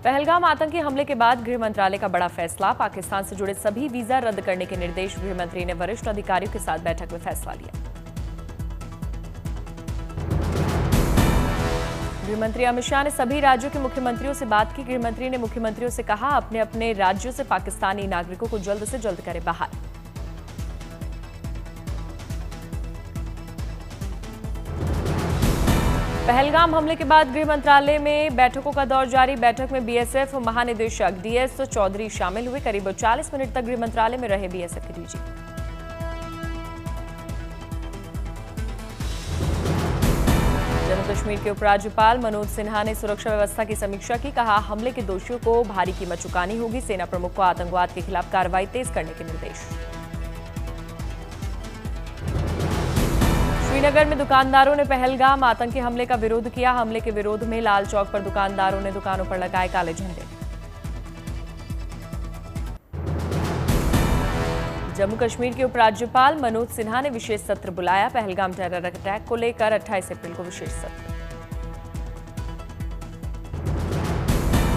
पहलगाम आतंकी हमले के बाद गृह मंत्रालय का बड़ा फैसला। पाकिस्तान से जुड़े सभी वीजा रद्द करने के निर्देश। गृह मंत्री ने वरिष्ठ अधिकारियों के साथ बैठक में फैसला लिया। गृह मंत्री अमित शाह ने सभी राज्यों के मुख्यमंत्रियों से बात की। गृह मंत्री ने मुख्यमंत्रियों से कहा, अपने अपने राज्यों से पाकिस्तानी नागरिकों को जल्द से जल्द करें बाहर। पहलगाम हमले के बाद गृह मंत्रालय में बैठकों का दौर जारी। बैठक में बीएसएफ महानिदेशक डीएस चौधरी शामिल हुए। करीब 40 मिनट तक गृह मंत्रालय में रहे बीएसएफ के डीजी। जम्मू कश्मीर के उपराज्यपाल मनोज सिन्हा ने सुरक्षा व्यवस्था की समीक्षा की। कहा, हमले के दोषियों को भारी कीमत चुकानी होगी। सेना प्रमुख को आतंकवाद के खिलाफ कार्रवाई तेज करने के निर्देश। श्रीनगर में दुकानदारों ने पहलगाम आतंकी हमले का विरोध किया। हमले के विरोध में लाल चौक पर दुकानदारों ने दुकानों पर लगाए काले झंडे। जम्मू कश्मीर के उपराज्यपाल मनोज सिन्हा ने विशेष सत्र बुलाया। पहलगाम टेरर अटैक को लेकर 28 अप्रैल को विशेष सत्र।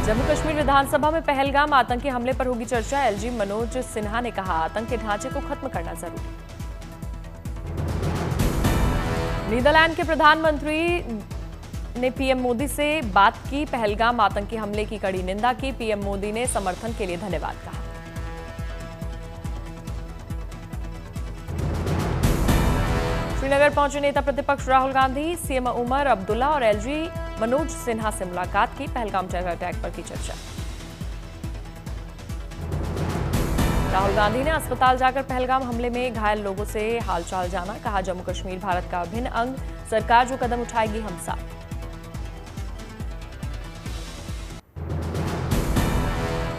जम्मू कश्मीर विधानसभा में पहलगाम आतंकी हमले पर होगी चर्चा। एलजी मनोज सिन्हा ने कहा, आतंक के ढांचे को खत्म करना जरूरी। नीदरलैंड के प्रधानमंत्री ने पीएम मोदी से बात की। पहलगाम आतंकी हमले की कड़ी निंदा की। पीएम मोदी ने समर्थन के लिए धन्यवाद कहा। श्रीनगर पहुंचे नेता प्रतिपक्ष राहुल गांधी, सीएम उमर अब्दुल्ला और एलजी मनोज सिन्हा से मुलाकात की। पहलगाम टेरर अटैक पर की चर्चा। राहुल गांधी ने अस्पताल जाकर पहलगाम हमले में घायल लोगों से हालचाल जाना। कहा, जम्मू कश्मीर भारत का अभिन्न अंग, सरकार जो कदम उठाएगी हम साथ।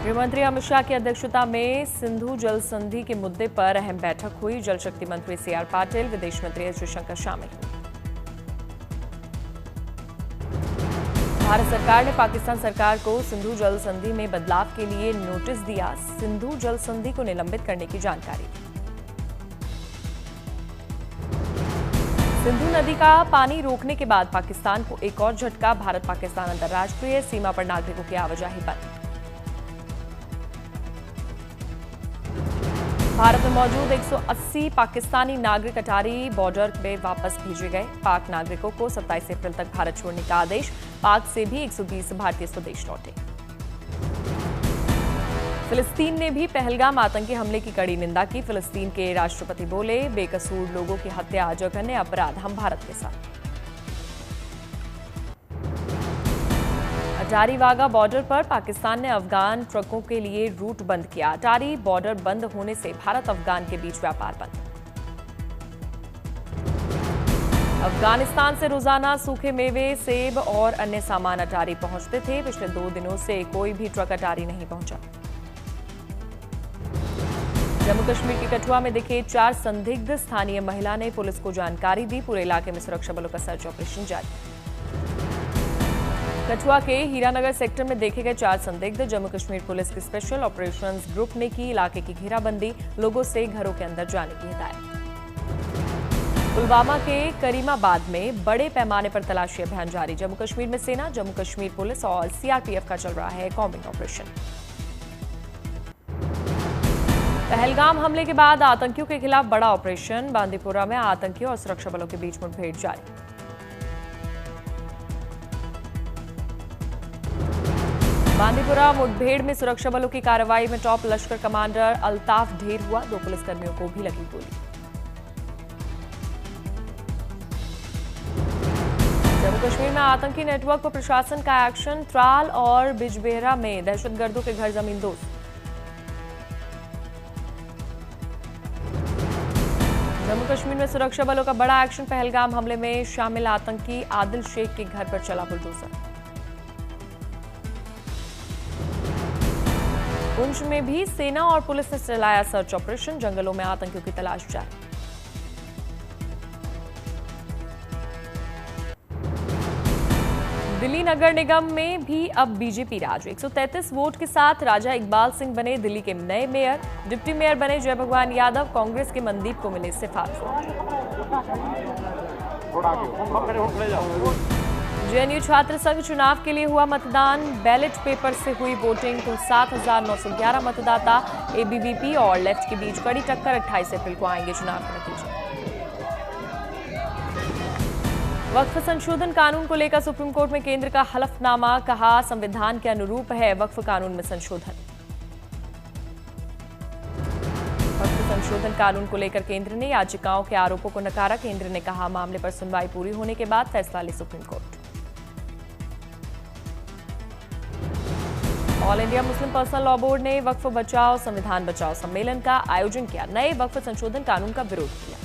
गृह मंत्री अमित शाह की अध्यक्षता में सिंधु जल संधि के मुद्दे पर अहम बैठक हुई। जल शक्ति मंत्री सीआर पाटिल, विदेश मंत्री एस जयशंकर शामिल हुए। भारत सरकार ने पाकिस्तान सरकार को सिंधु जल संधि में बदलाव के लिए नोटिस दिया। सिंधु जल संधि को निलंबित करने की जानकारी दी। सिंधु नदी का पानी रोकने के बाद पाकिस्तान को एक और झटका। भारत पाकिस्तान अंतर्राष्ट्रीय सीमा पर नागरिकों की आवाजाही बंद। भारत में मौजूद 180 पाकिस्तानी नागरिक अटारी बॉर्डर में वापस भेजे गए। पाक नागरिकों को 27 अप्रैल तक भारत छोड़ने का आदेश। पाक से भी 120 भारतीय स्वदेश लौटे। फिलिस्तीन ने भी पहलगाम आतंकी हमले की कड़ी निंदा की। फिलिस्तीन के राष्ट्रपति बोले, बेकसूर लोगों की हत्या जघन्य अपराध, हम भारत के साथ। अटारी वाघा बॉर्डर पर पाकिस्तान ने अफगान ट्रकों के लिए रूट बंद किया। अटारी बॉर्डर बंद होने से भारत अफगान के बीच व्यापार बंद। अफगानिस्तान से रोजाना सूखे मेवे, सेब और अन्य सामान अटारी पहुंचते थे। पिछले 2 दिनों से कोई भी ट्रक अटारी नहीं पहुंचा। जम्मू कश्मीर के कठुआ में दिखे 4 संदिग्ध। स्थानीय महिला ने पुलिस को जानकारी दी। पूरे इलाके में सुरक्षा बलों का सर्च ऑपरेशन जारी। कठुआ के हीरानगर सेक्टर में देखे गए 4 संदिग्ध। जम्मू कश्मीर पुलिस की स्पेशल ऑपरेशंस ग्रुप ने की इलाके की घेराबंदी। लोगों से घरों के अंदर जाने की हिदायत। पुलवामा के करीमाबाद में बड़े पैमाने पर तलाशी अभियान जारी। जम्मू कश्मीर में सेना, जम्मू कश्मीर पुलिस और सीआरपीएफ का चल रहा है कॉम्बिंग ऑपरेशन। पहलगाम हमले के बाद आतंकियों के खिलाफ बड़ा ऑपरेशन। बांदीपुरा में आतंकियों और सुरक्षा बलों के बीच मुठभेड़ जारी। बांदीपुरा मुठभेड़ में सुरक्षा बलों की कार्रवाई में टॉप लश्कर कमांडर अल्ताफ ढेर हुआ। 2 पुलिसकर्मियों को भी लगी गोली। जम्मू कश्मीर में आतंकी नेटवर्क पर प्रशासन का एक्शन। त्राल और बिजबेहरा में दहशतगर्दों के घर जमींदोज। जम्मू कश्मीर में सुरक्षा बलों का बड़ा एक्शन। पहलगाम हमले में शामिल आतंकी आदिल शेख के घर पर चला बुलडोजर। पुंछ में भी सेना और पुलिस ने चलाया सर्च ऑपरेशन। जंगलों में आतंकियों की तलाश जारी। दिल्ली नगर निगम में भी अब बीजेपी राज। 133 वोट के साथ राजा इकबाल सिंह बने दिल्ली के नए मेयर। डिप्टी मेयर बने जय भगवान यादव। कांग्रेस के मनदीप को मिले सिफारिश। जेएनयू छात्र संघ चुनाव के लिए हुआ मतदान, बैलेट पेपर से हुई वोटिंग। कुल 7,911 मतदाता, एबीवीपी और लेफ्ट के बीच कड़ी टक्कर। 28 अप्रैल को आएंगे चुनाव के नतीजे। वक्फ संशोधन कानून को लेकर सुप्रीम कोर्ट में केंद्र का हलफनामा, कहा संविधान के अनुरूप है वक्फ कानून में संशोधन। वक्फ संशोधन कानून को लेकर केंद्र ने याचिकाओं के आरोपों को नकारा। केंद्र ने कहा मामले पर सुनवाई पूरी होने के बाद फैसला ले supreme court. All India Muslim personal law board ने वक्फ बचाओ संविधान बचाओ सम्मेलन का आयोजन किया। नए वक्फ संशोधन कानून का विरोध किया।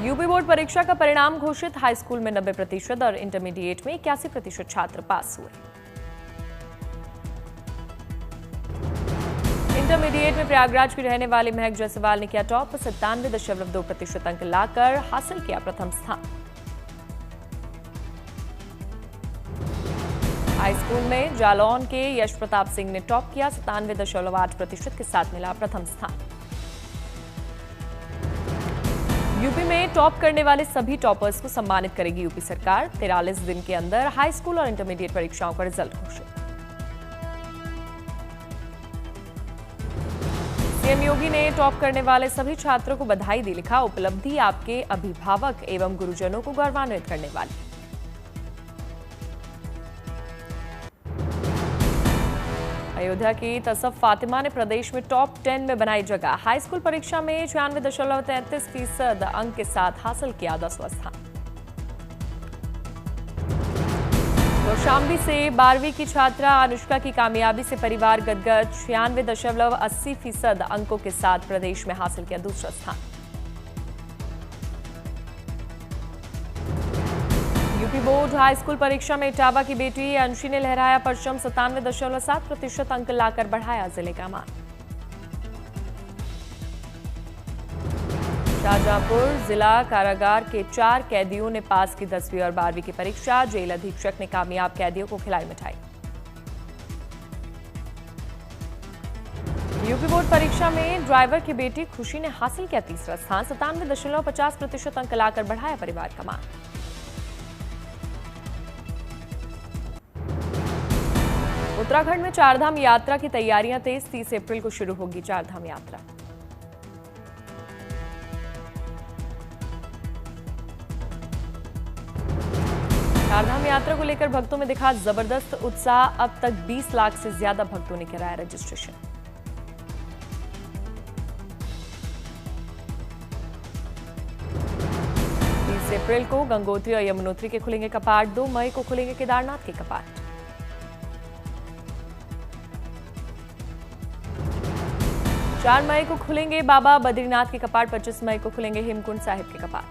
यूपी बोर्ड परीक्षा का परिणाम घोषित। हाई स्कूल में 90% और इंटरमीडिएट में 81% छात्र पास हुए। इंटरमीडिएट में प्रयागराज की रहने वाली महक जायसवाल ने किया टॉप। 97.2% अंक लाकर हासिल किया प्रथम स्थान। हाई स्कूल में जालौन के यश प्रताप सिंह ने टॉप किया। 97.8% के साथ मिला प्रथम स्थान। यूपी में टॉप करने वाले सभी टॉपर्स को सम्मानित करेगी यूपी सरकार। 43 दिन के अंदर हाई स्कूल और इंटरमीडिएट परीक्षाओं का रिजल्ट घोषित। सीएम योगी ने टॉप करने वाले सभी छात्रों को बधाई दी। लिखा उपलब्धि आपके अभिभावक एवं गुरुजनों को गौरवान्वित करने वाली। अयोध्या की तसफ फातिमा ने प्रदेश में टॉप 10 में बनाई जगह। हाई स्कूल परीक्षा में 96.33% अंक के साथ हासिल किया 10वां स्थान। कौशाम्बी से 12वीं की छात्रा अनुष्का की कामयाबी से परिवार गदगद। 96.80% अंकों के साथ प्रदेश में हासिल किया दूसरा स्थान। यूपी बोर्ड हाई स्कूल परीक्षा में इटावा की बेटी अंशी ने लहराया परचम। 97.7% अंक लाकर बढ़ाया जिले का मान। शाहजहांपुर जिला कारागार के 4 कैदियों ने पास की 10वीं और 12वीं की परीक्षा। जेल अधीक्षक ने कामयाब कैदियों को खिलाई मिठाई। यूपी बोर्ड परीक्षा में ड्राइवर की बेटी खुशी ने हासिल किया तीसरा स्थान। 97.50% अंक लाकर बढ़ाया परिवार का मान। उत्तराखंड में चारधाम यात्रा की तैयारियां तेज। 30 अप्रैल को शुरू होगी चारधाम यात्रा। चारधाम यात्रा को लेकर भक्तों में दिखा जबरदस्त उत्साह। अब तक 20 लाख से ज्यादा भक्तों ने कराया रजिस्ट्रेशन। अप्रैल को गंगोत्री और यमुनोत्री के खुलेंगे कपाट। 2 मई को खुलेंगे केदारनाथ के कपाट। 4 मई को खुलेंगे बाबा बद्रीनाथ के कपाट। 25 मई को खुलेंगे हेमकुंड साहिब के कपाट।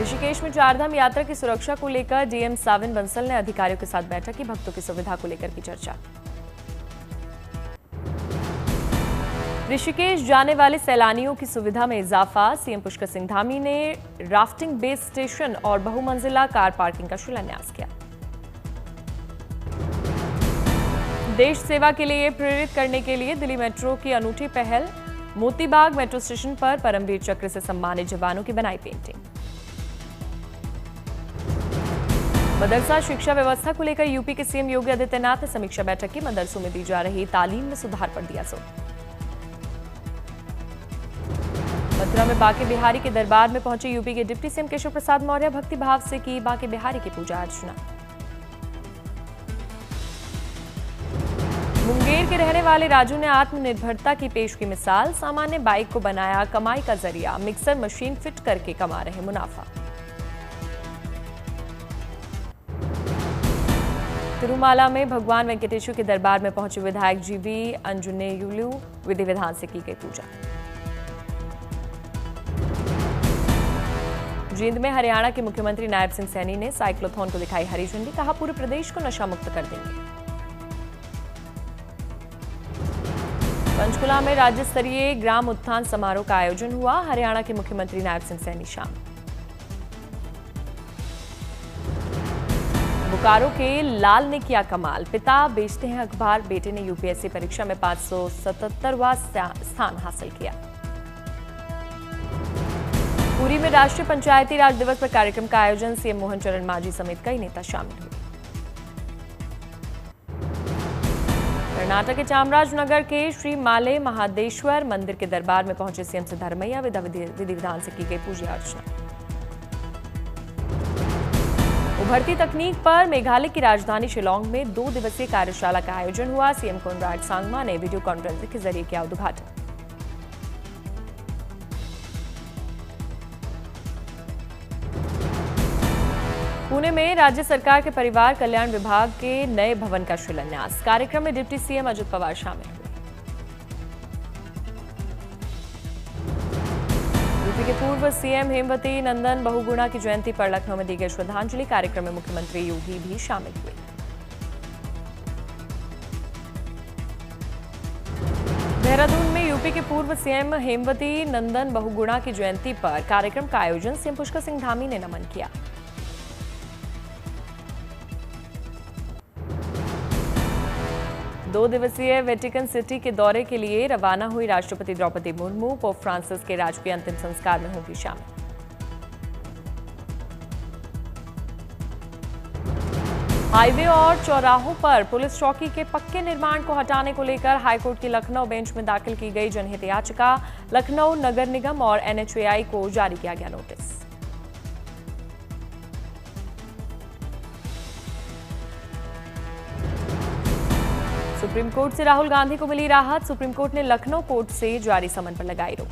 ऋषिकेश में चारधाम यात्रा की सुरक्षा को लेकर डीएम साविन बंसल ने अधिकारियों के साथ बैठक की। भक्तों की सुविधा को लेकर की चर्चा। ऋषिकेश जाने वाले सैलानियों की सुविधा में इजाफा। सीएम पुष्कर सिंह धामी ने राफ्टिंग बेस स्टेशन और बहुमंजिला कार पार्किंग का शिलान्यास किया। देश सेवा के लिए प्रेरित करने के लिए दिल्ली मेट्रो की अनूठी पहल। मोतीबाग मेट्रो स्टेशन पर परमवीर चक्र से सम्मानित जवानों की बनाई पेंटिंग। मदरसा शिक्षा व्यवस्था को लेकर यूपी के सीएम योगी आदित्यनाथ ने समीक्षा बैठक की। मदरसों में दी जा रही तालीम में सुधार पर दिया जोर। मथुरा में बांके बिहारी के दरबार में पहुंचे यूपी के डिप्टी सीएम केशव प्रसाद मौर्य। भक्ति भाव से की बांके बिहारी की पूजा अर्चना। मुंगेर के रहने वाले राजू ने आत्मनिर्भरता की पेश की मिसाल। सामान्य बाइक को बनाया कमाई का जरिया। मिक्सर मशीन फिट करके कमा रहे मुनाफा। तिरुमाला में भगवान वेंकटेश्वर के दरबार में पहुंचे विधायक जीवी अंजुनेयुलु। विधि विधान से की गई पूजा। जींद में हरियाणा के मुख्यमंत्री नायब सिंह सैनी ने साइक्लोथॉन को दिखाई हरी झंडी। कहा पूरे प्रदेश को नशा मुक्त कर देंगे। पंचकुला में राज्य स्तरीय ग्राम उत्थान समारोह का आयोजन हुआ। हरियाणा के मुख्यमंत्री नायब सिंह सैनी शामिल। बोकारो के लाल ने किया कमाल। पिता बेचते हैं अखबार। बेटे ने यूपीएससी परीक्षा में 577वां स्थान हासिल किया। पुरी में राष्ट्रीय पंचायती राज दिवस पर कार्यक्रम का आयोजन, सीएम मोहन चरण मांझी समेत कई नेता शामिल हुए। कर्नाटक के चामराजनगर के श्री माले महादेश्वर मंदिर के दरबार में पहुंचे सीएम सिद्धारमैया। विधि विधान से की गई पूजा अर्चना। उभरती तकनीक पर मेघालय की राजधानी शिलांग में 2 दिवसीय कार्यशाला का आयोजन हुआ। सीएम कोनराड सांगमा ने वीडियो कॉन्फ्रेंसिंग के जरिए किया उद्घाटन। पुणे में राज्य सरकार के परिवार कल्याण विभाग के नए भवन का शिलान्यास। कार्यक्रम में डिप्टी सीएम अजित पवार शामिल हुए। यूपी के पूर्व सीएम हेमवती नंदन बहुगुणा की जयंती पर लखनऊ में दी गई श्रद्धांजलि। कार्यक्रम में मुख्यमंत्री योगी भी शामिल हुए। देहरादून में यूपी के पूर्व सीएम हेमवती नंदन बहुगुणा की जयंती पर कार्यक्रम का आयोजन, सीएम पुष्कर सिंह धामी ने नमन किया। दो दिवसीय वेटिकन सिटी के दौरे के लिए रवाना हुई राष्ट्रपति द्रौपदी मुर्मू पोप फ्रांसिस के राजकीय अंतिम संस्कार में होंगी शामिल। हाईवे और चौराहों पर पुलिस चौकी के पक्के निर्माण को हटाने को लेकर हाईकोर्ट की लखनऊ बेंच में दाखिल की गई जनहित याचिका। लखनऊ नगर निगम और एनएचएआई को जारी किया गया नोटिस। सुप्रीम कोर्ट से राहुल गांधी को मिली राहत। सुप्रीम कोर्ट ने लखनऊ कोर्ट से जारी समन पर लगाई रोक।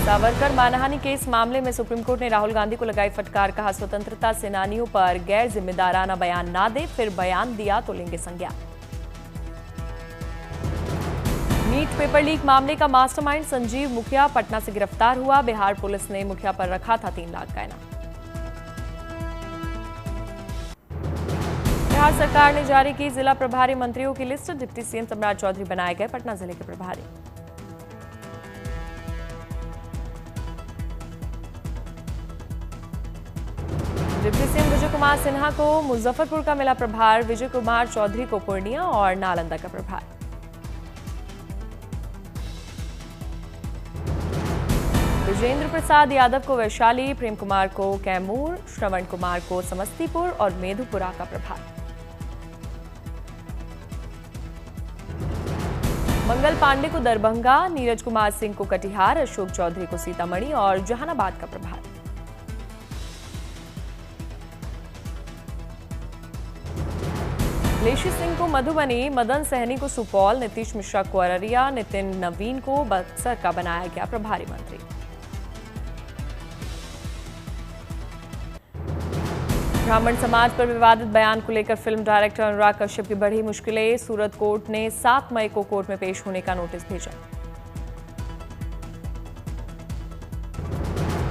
सावरकर मानहानि केस मामले में सुप्रीम कोर्ट ने राहुल गांधी को लगाई फटकार। कहा, स्वतंत्रता सेनानियों पर गैर जिम्मेदाराना बयान ना दे, फिर बयान दिया तो लेंगे संज्ञान। नीट पेपर लीक मामले का मास्टरमाइंड संजीव मुखिया पटना से गिरफ्तार हुआ। बिहार पुलिस ने मुखिया पर रखा था 3 लाख का इनाम। बिहार सरकार ने जारी की जिला प्रभारी मंत्रियों की लिस्ट। डिप्टी सीएम सम्राट चौधरी बनाए गए पटना जिले के प्रभारी। डिप्टी सीएम विजय कुमार सिन्हा को मुजफ्फरपुर का मिला प्रभार। विजय कुमार चौधरी को पूर्णिया और नालंदा का प्रभार। विजेंद्र प्रसाद यादव को वैशाली, प्रेम कुमार को कैमूर, श्रवण कुमार को समस्तीपुर और मेधुपुरा का प्रभार। मंगल पांडे को दरभंगा, नीरज कुमार सिंह को कटिहार, अशोक चौधरी को सीतामढ़ी और जहानाबाद का प्रभार। लेशी सिंह को मधुबनी, मदन सहनी को सुपौल, नीतीश मिश्रा को अररिया, नितिन नवीन को बक्सर का बनाया गया प्रभारी मंत्री। ब्राह्मण समाज पर विवादित बयान को लेकर फिल्म डायरेक्टर अनुराग कश्यप की बढ़ी मुश्किलें। सूरत कोर्ट ने 7 मई को कोर्ट में पेश होने का नोटिस भेजा।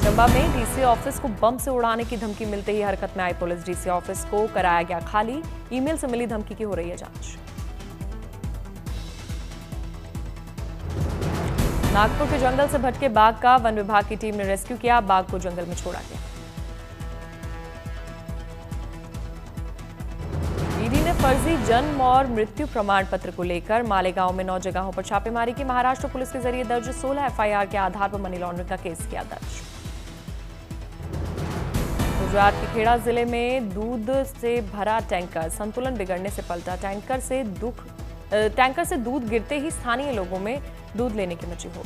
चंबा में डीसी ऑफिस को बम से उड़ाने की धमकी मिलते ही हरकत में आई पुलिस। डीसी ऑफिस को कराया गया खाली। ईमेल से मिली धमकी की हो रही है जांच। नागपुर के जंगल से भटके बाघ का वन विभाग की टीम ने रेस्क्यू किया। बाघ को जंगल में छोड़ा गया। ईडी ने फर्जी जन्म और मृत्यु प्रमाण पत्र को लेकर मालेगांव में 9 जगहों पर छापेमारी की। महाराष्ट्र पुलिस के जरिए दर्ज 16 एफआईआर के आधार पर मनी लॉन्ड्रिंग का केस किया दर्ज। गुजरात के खेड़ा जिले में दूध से भरा टैंकर संतुलन बिगड़ने से पलटा। टैंकर से दूध गिरते ही स्थानीय लोगों में दूध लेने की मची हो।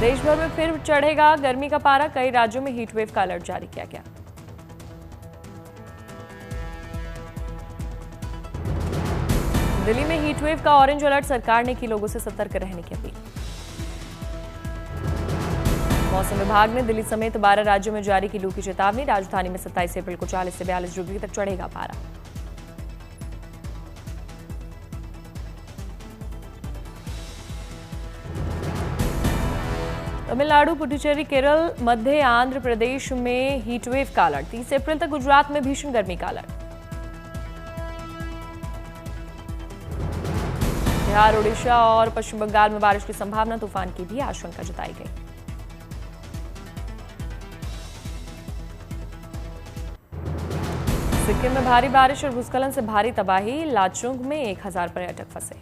देश भर में फिर चढ़ेगा गर्मी का पारा। कई राज्यों में हीटवेव का अलर्ट जारी किया गया। दिल्ली में हीटवेव का ऑरेंज अलर्ट। सरकार ने की लोगों से सतर्क रहने की अपील। मौसम विभाग ने दिल्ली समेत 12 राज्यों में जारी की लू की चेतावनी। राजधानी में 27 अप्रैल को 40 से 42 डिग्री तक चढ़ेगा पारा। तमिलनाडु, पुडुचेरी, केरल, मध्य आंध्र प्रदेश में हीटवेव का अलर्ट। 30 अप्रैल तक गुजरात में भीषण गर्मी का अलर्ट। बिहार, ओडिशा और पश्चिम बंगाल में बारिश की संभावना। तूफान की भी आशंका जताई गई। सिक्किम में भारी बारिश और भूस्खलन से भारी तबाही, लाचुंग में 1000 पर्यटक फंसे।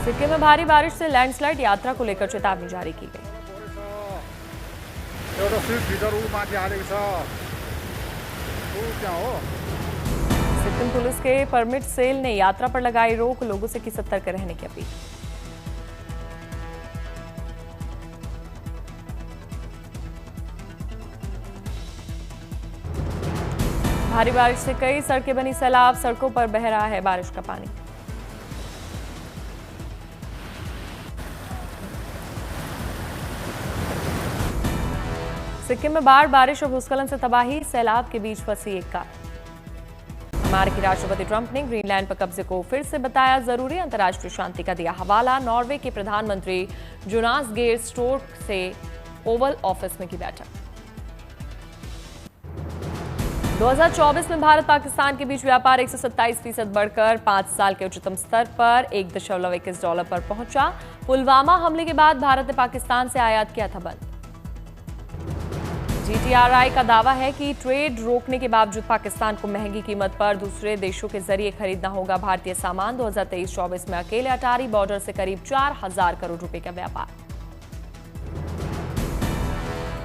सिक्किम में भारी बारिश से लैंडस्लाइड, यात्रा को लेकर चेतावनी जारी की गई। सिक्किम पुलिस के परमिट सेल ने यात्रा पर लगाई रोक, लोगों से की सतर्क रहने की अपील। भारी बारिश से कई सड़कें बनी सैलाब, सड़कों पर बह रहा है बारिश का पानी। सिक्किम में बाढ़, बारिश और भूस्खलन से तबाही, सैलाब के बीच फंसी एक कार। अमेरिकी राष्ट्रपति ट्रंप ने ग्रीनलैंड पर कब्जे को फिर से बताया जरूरी, अंतर्राष्ट्रीय शांति का दिया हवाला। नॉर्वे के प्रधानमंत्री जोनास गेर स्टोर्क से ओवल ऑफिस में की बैठक। 2024 में भारत पाकिस्तान के बीच व्यापार 127% बढ़कर 5 साल के उच्चतम स्तर पर $1.21 पर पहुंचा। पुलवामा हमले के बाद भारत ने पाकिस्तान से आयात किया था बंद। GTRI का दावा है कि ट्रेड रोकने के बावजूद पाकिस्तान को महंगी कीमत पर दूसरे देशों के जरिए खरीदना होगा भारतीय सामान। 2023-24 में अकेले अटारी बॉर्डर से करीब 4000 करोड़ रुपए का व्यापार।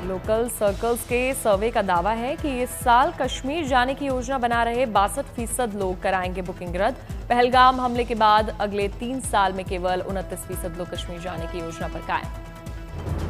लोकल सर्कल्स के सर्वे का दावा है कि इस साल कश्मीर जाने की योजना बना रहे 62% लोग कराएंगे बुकिंग रद्द। पहलगाम हमले के बाद अगले 3 साल में केवल 29% लोग कश्मीर जाने की योजना पर कायम।